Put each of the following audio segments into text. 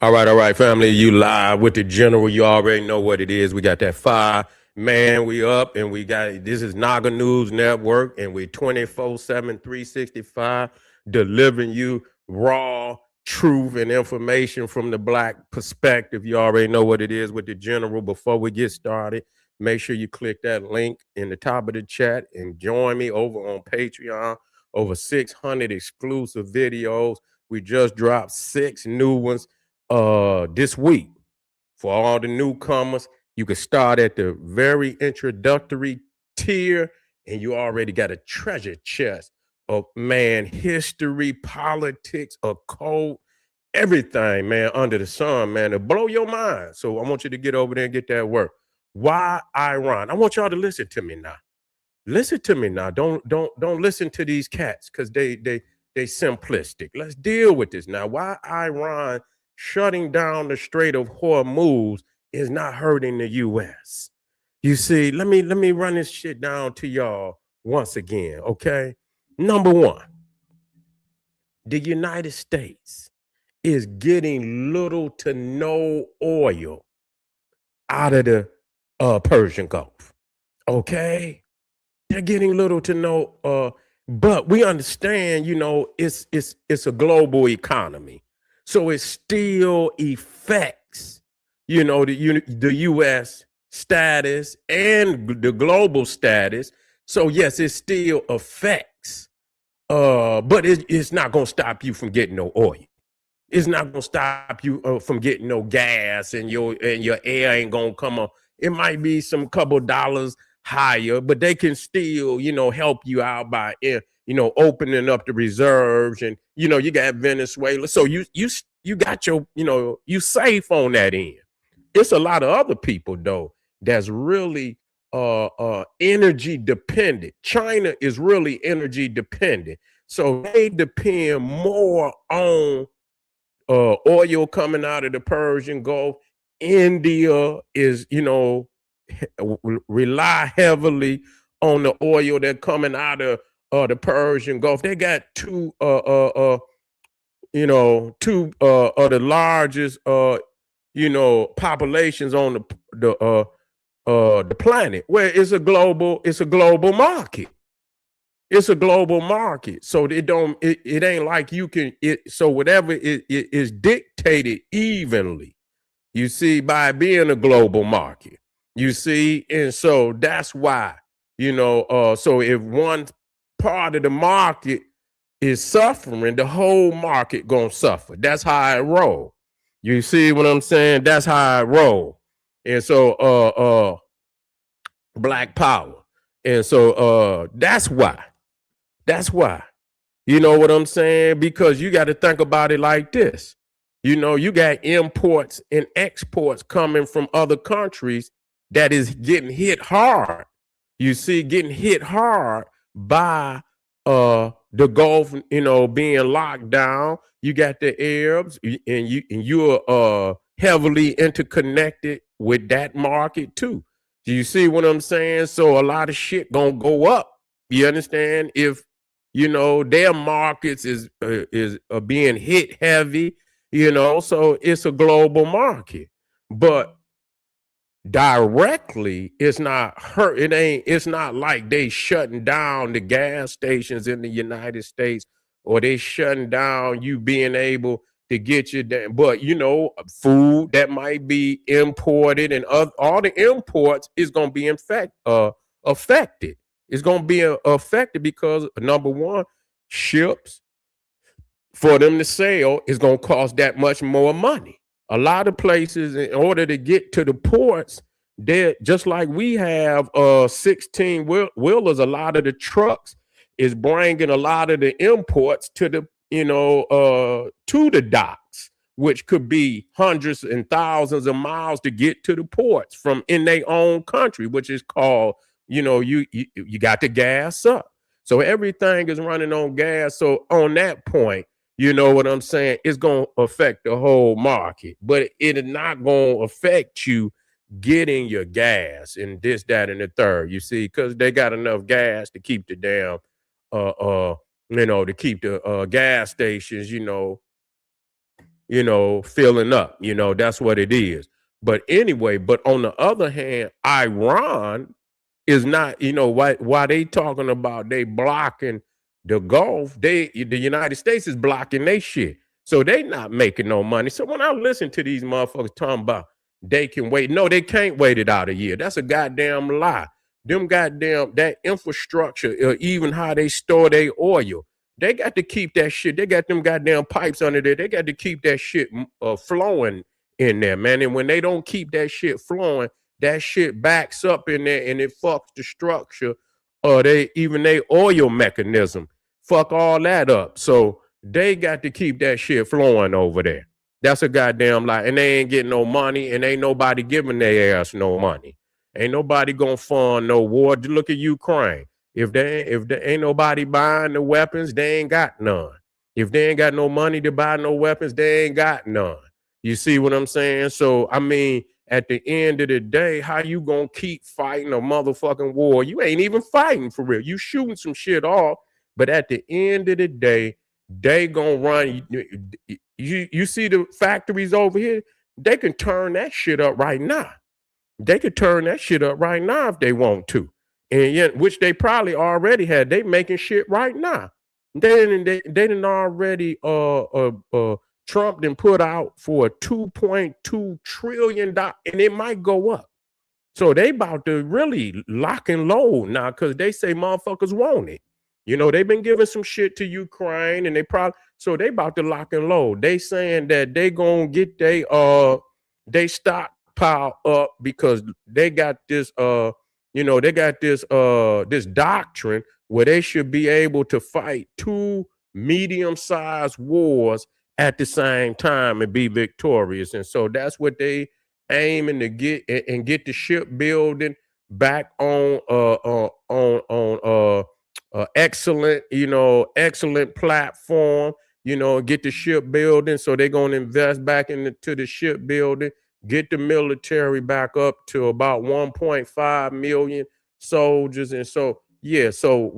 All right, family. You live with the general. You already know what it is. We got that fire. Man, we up and we got this is Naga News Network, and we're 24/7, 365, delivering you raw truth and information from the black perspective. You already know what it is with the general. Before we get started, make sure you click that link in the top of the chat and join me over on Patreon. Over 600 exclusive videos. We just dropped 6 new ones this week. For all the newcomers, you can start at the very introductory tier, and you already got a treasure chest of man history, politics, occult, everything, man, under the sun, man, to blow your mind. So I want you to get over there and get that work. Why Iran? I want y'all to listen to me now. Listen to me now. Don't listen to these cats because they simplistic. Let's deal with this now. Why Iran shutting down the Strait of Hormuz is not hurting the U.S. You see, let me run this shit down to y'all once again. Okay, number one, the United States is getting little to no oil out of the Persian Gulf. Okay, they're getting little to no but we understand, it's a global economy, so it still affects, the US status and the global status. So yes, it still affects, but it's not going to stop you from getting no oil. It's not going to stop you from getting no gas, and your air ain't going to come up. It might be some couple dollars higher, but they can still, help you out by, opening up the reserves, and you got Venezuela, so you got your, you safe on that end. It's a lot of other people though that's really energy dependent. China is really energy dependent, so they depend more on oil coming out of the Persian Gulf. India is, rely heavily on the oil that coming out of the Persian Gulf. They got two of the largest, populations on the planet, where it's a global market. It's a global market, so it ain't like you can so whatever it is dictated evenly, you see, by being a global market, you see. And so that's why, so if one part of the market is suffering, the whole market gonna suffer. That's how it roll. You see what I'm saying? That's how it roll. And so black power. And so that's why. You know what I'm saying? Because you got to think about it like this. You got imports and exports coming from other countries that is getting hit hard. You see, getting hit hard by the Gulf, being locked down. You got the Arabs, and you're heavily interconnected with that market too. Do you see what I'm saying? So a lot of shit gonna go up. You understand? If their markets is being hit heavy, so it's a global market. But directly, it's not hurt. It's not like they shutting down the gas stations in the United States, or they shutting down you being able to get your damn. But food that might be imported, and all the imports is going to be affected. It's going to be affected because, number one, ships for them to sail is going to cost that much more money. A lot of places, in order to get to the ports, they're just like we have 16 wheelers. A lot of the trucks is bringing a lot of the imports to the to the docks, which could be hundreds and thousands of miles to get to the ports from in their own country, which is called, you got the gas up. So everything is running on gas. So on that point, you know what I'm saying? It's going to affect the whole market, but it is not going to affect you getting your gas and this, that, and the third. You see, because they got enough gas to keep the damn, to keep the gas stations, filling up. That's what it is. But anyway, but on the other hand, Iran is not, why they talking about they blocking the Gulf, the United States is blocking they shit. So they not making no money. So when I listen to these motherfuckers talking about they can wait, no, they can't wait it out a year. That's a goddamn lie. Them goddamn that infrastructure, even how they store their oil, they got to keep that shit. They got them goddamn pipes under there. They got to keep that shit flowing in there, man. And when they don't keep that shit flowing, that shit backs up in there and it fucks the structure or they oil mechanism. Fuck all that up. So they got to keep that shit flowing over there. That's a goddamn lie. And they ain't getting no money and ain't nobody giving their ass no money. Ain't nobody gonna fund no war. Look at Ukraine. If they ain't nobody buying the weapons, they ain't got none. If they ain't got no money to buy no weapons, they ain't got none. You see what I'm saying? So I mean, at the end of the day, how you gonna keep fighting a motherfucking war? You ain't even fighting for real. You shooting some shit off, but at the end of the day, they gonna run. You see the factories over here? They can turn that shit up right now. They could turn that shit up right now if they want to. And yet, which they probably already had. They making shit right now. They didn't already Trump then put out for a $2.2 trillion, and it might go up. So they about to really lock and load now because they say motherfuckers want it. They've been giving some shit to Ukraine, and so they about to lock and load. They saying that they gonna get they stockpile up because they got this this doctrine where they should be able to fight two medium-sized wars at the same time and be victorious. And so that's what they aiming to get and get the shipbuilding back on excellent platform, get the shipbuilding. So they're going to invest back into the shipbuilding, get the military back up to about 1.5 million soldiers. And so, yeah, so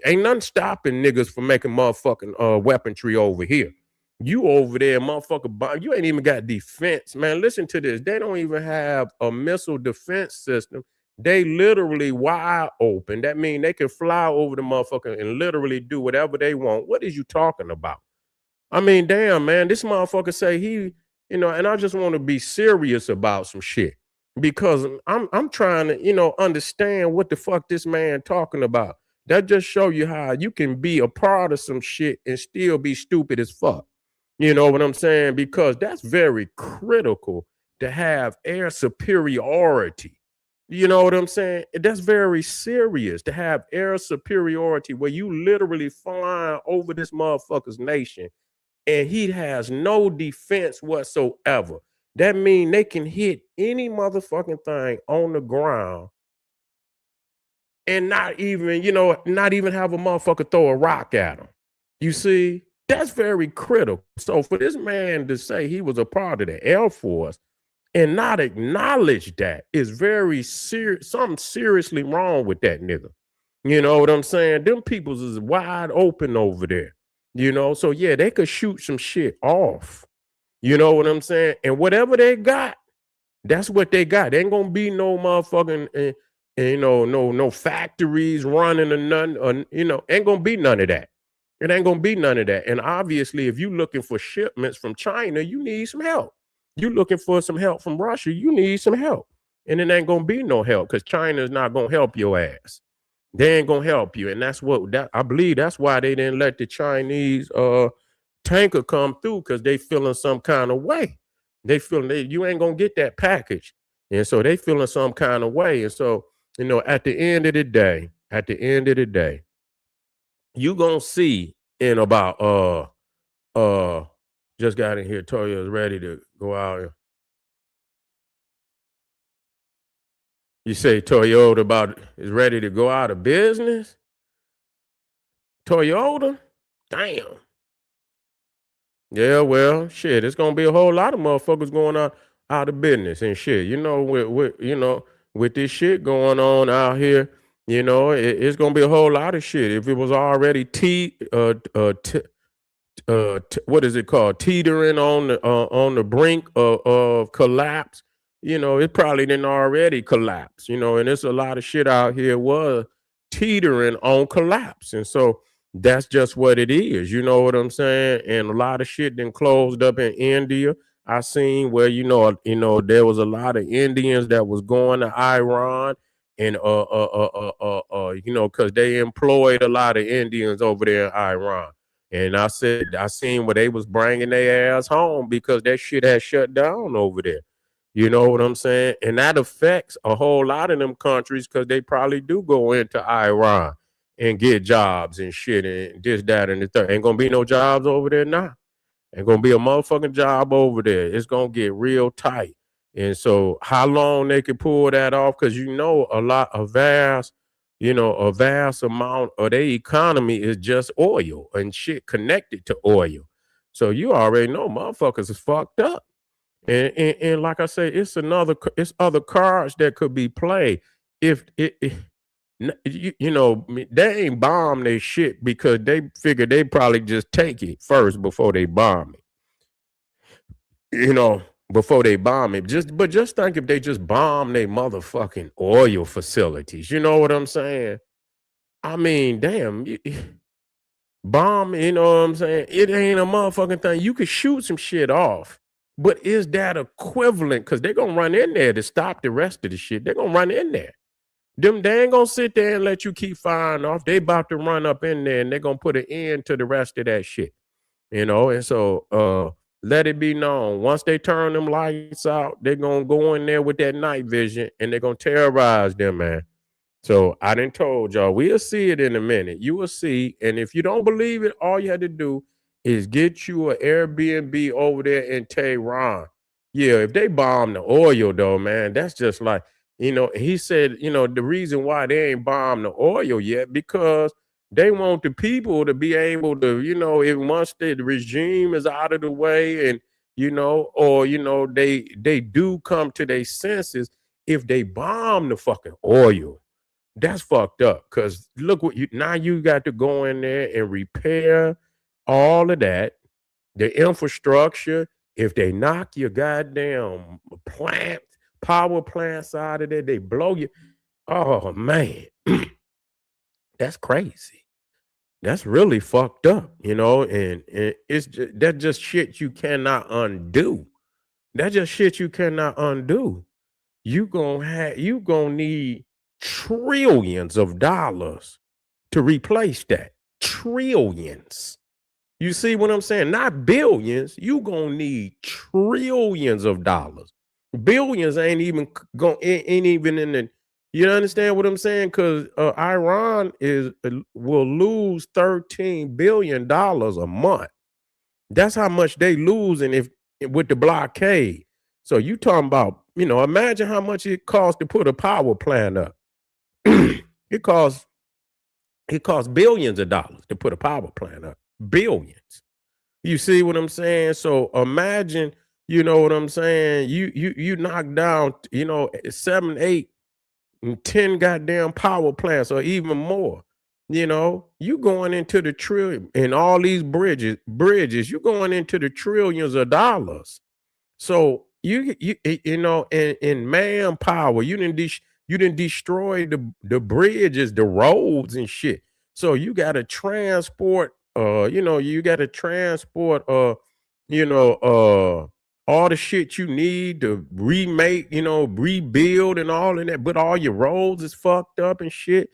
ain't nothing stopping niggas from making motherfucking weaponry over here. You over there, motherfucker, you ain't even got defense, man. Listen to this. They don't even have a missile defense system. They literally wide open. That means they can fly over the motherfucker and literally do whatever they want. What is you talking about? I mean, damn, man, this motherfucker say and I just want to be serious about some shit because I'm trying to, understand what the fuck this man talking about. That just show you how you can be a part of some shit and still be stupid as fuck. You know what I'm saying? Because that's very critical to have air superiority. You know what I'm saying? That's very serious to have air superiority where you literally flying over this motherfucker's nation and he has no defense whatsoever. That means they can hit any motherfucking thing on the ground and not even have a motherfucker throw a rock at them. You see? That's very critical. So for this man to say he was a part of the Air Force and not acknowledge that is very serious. Something seriously wrong with that nigga. You know what I'm saying? Them peoples is wide open over there. So yeah, they could shoot some shit off. You know what I'm saying? And whatever they got, that's what they got. There ain't gonna be no motherfucking, no factories running or nothing. Or, ain't gonna be none of that. It ain't gonna be none of that. And obviously, if you're looking for shipments from China, you need some help. You're looking for some help from Russia, you need some help. And it ain't gonna be no help because China is not gonna help your ass. They ain't gonna help you. And that's I believe that's why they didn't let the Chinese tanker come through, because they feeling some kind of way. They feeling you ain't gonna get that package. And so they feeling some kind of way. And so, at the end of the day, you gonna see in about just got in here. Toya is ready to go out. You say Toyota is ready to go out of business? Toyota? Damn. Yeah, well, shit, it's gonna be a whole lot of motherfuckers going out of business and shit. With this shit going on out here, it's gonna be a whole lot of shit. If it was already what is it called, teetering on the brink of collapse. It probably didn't already collapse. And there's a lot of shit out here was teetering on collapse, and so that's just what it is. You know what I'm saying? And a lot of shit then closed up in India. I seen where there was a lot of Indians that was going to Iran, and because they employed a lot of Indians over there in Iran. And I seen where they was bringing their ass home because that shit had shut down over there. You know what I'm saying? And that affects a whole lot of them countries because they probably do go into Iran and get jobs and shit and this, that, and the third. Ain't gonna be no jobs over there now. Ain't gonna be a motherfucking job over there. It's gonna get real tight. And so how long they could pull that off? Because a vast amount of their economy is just oil and shit connected to oil. So you already know motherfuckers is fucked up. And like I say, it's other cards that could be played. If it they ain't bomb their shit because they figure they probably just take it first before they bomb it. Before they bomb it. Just think if they just bomb their motherfucking oil facilities. You know what I'm saying? I mean, damn, bomb, you know what I'm saying? It ain't a motherfucking thing. You could shoot some shit off, but is that equivalent? Because they're gonna run in there to stop the rest of the shit. They're gonna run in there. They ain't gonna sit there and let you keep firing off. They about to run up in there and they're gonna put an end to the rest of that shit. And so let it be known. Once they turn them lights out, they're gonna go in there with that night vision and they're gonna terrorize them, man. So I done told y'all, we'll see it in a minute. You will see. And if you don't believe it, all you had to do is get you an Airbnb over there in Tehran. Yeah, if they bomb the oil though, man, that's just like, he said, the reason why they ain't bombed the oil yet, because they want the people to be able to, if once the regime is out of the way and, or, they do come to their senses, if they bomb the fucking oil, that's fucked up. Cause look what you got to go in there and repair all of that, the infrastructure. If they knock your goddamn power plants out of there, they blow you. Oh man, that's crazy. That's really fucked up, and that's just shit you cannot undo. That's just shit you cannot undo. You gonna need trillions of dollars to replace that. Trillions. You see what I'm saying? Not billions. You gonna need trillions of dollars. Billions ain't even in the. You understand what I'm saying? Because Iran will lose $13 billion a month. That's how much they losing if with the blockade. So you talking about, imagine how much it costs to put a power plant up. it costs it costs billions of dollars to put a power plant up. Billions. You see what I'm saying? So imagine, you know what I'm saying? You knock down, 7, 8, and 10 goddamn power plants or even more. You going into the trillion and all these you're going into the trillions of dollars. So in manpower, you didn't destroy the bridges, the roads and shit. So you got to transport. You got to transport. You know, all the shit you need to remake. Rebuild and all of that. But all your roads is fucked up and shit.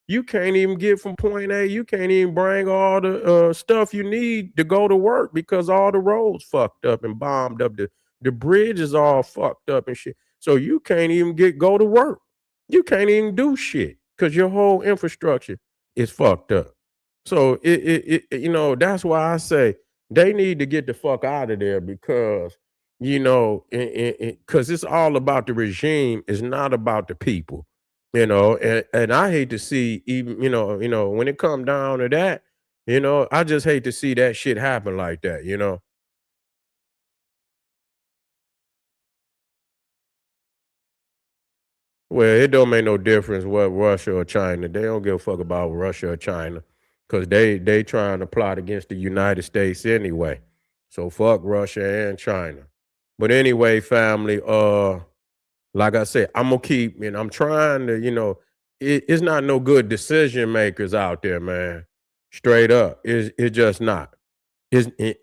You can't even get from point A. You can't even bring all the stuff you need to go to work because all the roads fucked up and bombed up. The bridge is all fucked up and shit. So you can't even go to work. You can't even do shit because your whole infrastructure is fucked up. So that's why I say they need to get the fuck out of there because because it's all about the regime. It's not about the people. And I hate to see even when it come down to that, I just hate to see that shit happen like that. Well, it don't make no difference what Russia or China. They don't give a fuck about Russia or China. because they trying to plot against the United States anyway. So fuck Russia and China. But anyway, family, like I said, I'm gonna keep, and I'm trying to, it's not no good decision makers out there, man. Straight up, it's just not.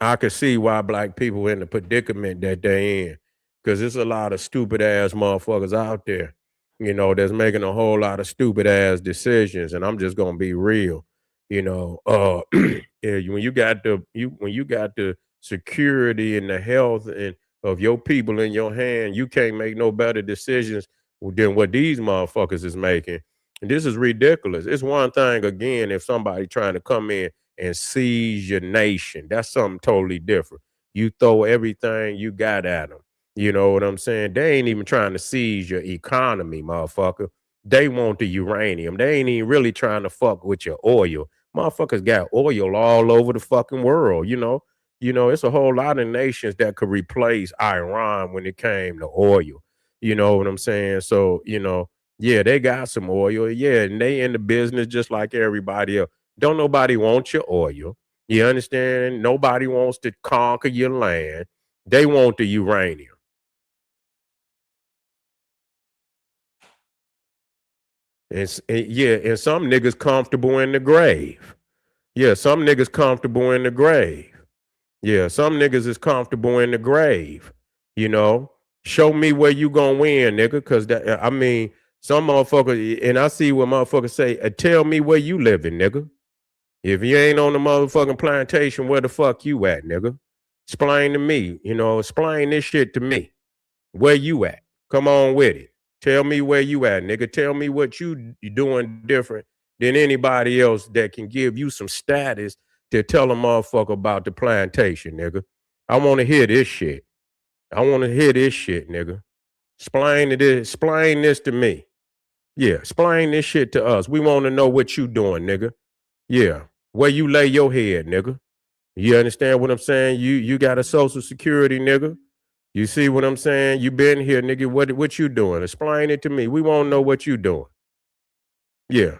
I can see why black people in the predicament that they in, because there's a lot of stupid ass motherfuckers out there, that's making a whole lot of stupid ass decisions. And I'm just gonna be real, yeah, when you got the security and the health and of your people in your hand, you can't make no better decisions than what these motherfuckers is making. And this is ridiculous. It's one thing again if somebody trying to come in and seize your nation. That's something totally different. You throw everything you got at them. You know what I'm saying? They ain't even trying to seize your economy, motherfucker. They want the uranium. They ain't even really trying to fuck with your oil. Motherfuckers got oil all over the fucking world, it's a whole lot of nations that could replace Iran when it came to oil. You know what I'm saying? So, yeah, they got some oil. Yeah, and they in the business just like everybody else. Don't nobody want your oil. You understand? Nobody wants to conquer your land. They want the uranium. And some niggas comfortable in the grave. Yeah, some niggas comfortable in the grave. Yeah, some niggas is comfortable in the grave. You know, show me where you gonna win, nigga. Cause I mean, some motherfuckers, and I see what motherfuckers say, tell me where you living, nigga. If you ain't on the motherfucking plantation, where the fuck you at, nigga? Explain to me, explain this shit to me. Where you at? Come on with it. Tell me where you at, nigga. Tell me what you doing different than anybody else that can give you some status to tell a motherfucker about the plantation, nigga. I want to hear this shit. I want to hear this shit, nigga. Explain this to me. Yeah, explain this shit to us. We want to know what you doing, nigga. Yeah. Where you lay your head, nigga. You understand what I'm saying? You got a social security, nigga. You see what I'm saying? You been here, nigga. What you doing? Explain it to me. We won't know what you doing. Yeah.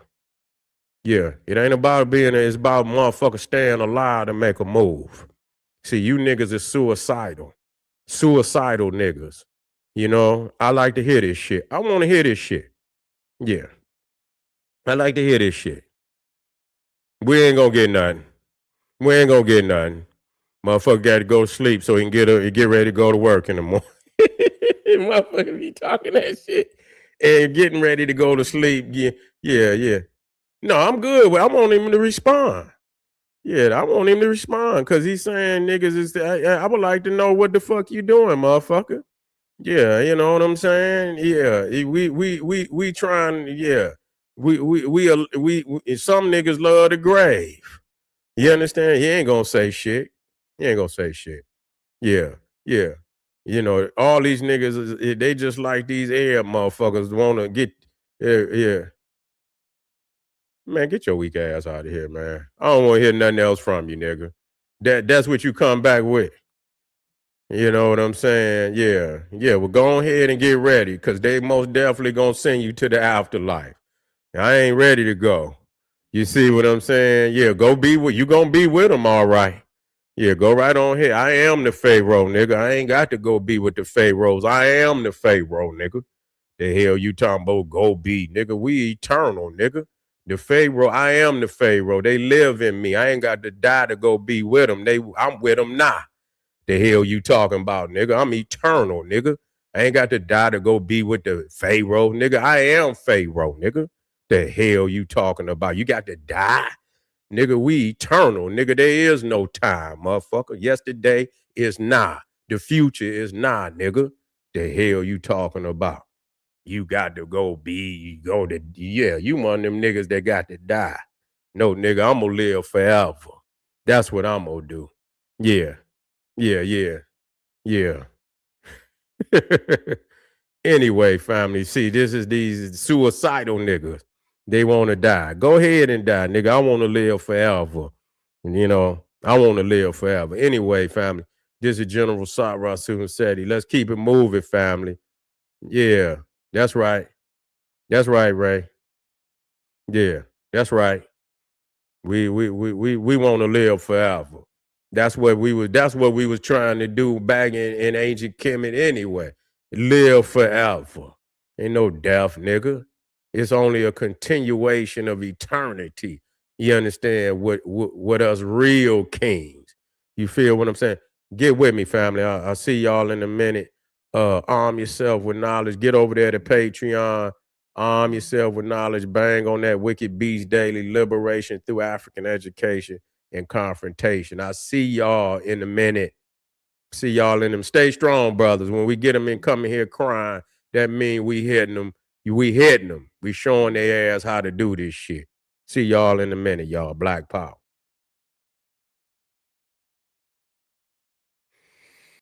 Yeah. It ain't about being it's about motherfuckers staying alive to make a move. See, you niggas is suicidal. Suicidal niggas. I like to hear this shit. I want to hear this shit. Yeah. I like to hear this shit. We ain't gonna get nothing. We ain't gonna get nothing. Motherfucker got to go to sleep so he can get ready to go to work in the morning. Motherfucker be talking that shit and getting ready to go to sleep. Yeah, yeah, yeah. No, I'm good. Well, I want him to respond. Yeah, I want him to respond because he's saying niggas is. I would like to know what the fuck you doing, motherfucker. Yeah, you know what I'm saying. Yeah, we trying. Yeah, we some niggas love the grave. You understand? He ain't gonna say shit. He ain't gonna say shit. Yeah, yeah. All these niggas, they just like these Arab motherfuckers want to get, yeah, yeah. Man, get your weak ass out of here, man. I don't want to hear nothing else from you, nigga. That's what you come back with. You know what I'm saying? Yeah, yeah. Well, go ahead and get ready, cause they most definitely gonna send you to the afterlife. I ain't ready to go. You see what I'm saying? Yeah, go be with you. Gonna be with them, all right. Yeah, go right on here. I am the Pharaoh, nigga. I ain't got to go be with the Pharaohs. I am the Pharaoh, nigga. The hell you talking about go be, nigga? We eternal, nigga. The Pharaoh, I am the Pharaoh. They live in me. I ain't got to die to go be with them. I'm with them now. The hell you talking about, nigga? I'm eternal, nigga. I ain't got to die to go be with the Pharaoh, nigga. I am Pharaoh, nigga. The hell you talking about? You got to die? Nigga, we eternal. Nigga, there is no time, motherfucker. Yesterday is now. The future is now, nigga. The hell you talking about? You got to yeah, you one of them niggas that got to die. No, nigga, I'm gonna live forever. That's what I'm gonna do. Yeah, yeah, yeah, yeah. Anyway, family, see, this is these suicidal niggas. They want to die. Go ahead and die, nigga. I want to live forever. I want to live forever. Anyway, family, this is General Satra Seti. Let's keep it moving, family. Yeah, that's right. That's right, Ray. Yeah, that's right. We want to live forever. That's what we was trying to do back in ancient Kemet anyway. Live forever. Ain't no death, nigga. It's only a continuation of eternity. You understand what us real kings. You feel what I'm saying? Get with me, family. I'll see y'all in a minute. Arm yourself with knowledge. Get over there to Patreon. Arm yourself with knowledge. Bang on that Wicked Beast Daily Liberation through African Education and Confrontation. I see y'all in a minute. See y'all in them. Stay strong, brothers. When we get them in coming here crying, that mean we hitting them. We hitting them. We showing their ass how to do this shit. See y'all in a minute, y'all. Black Power.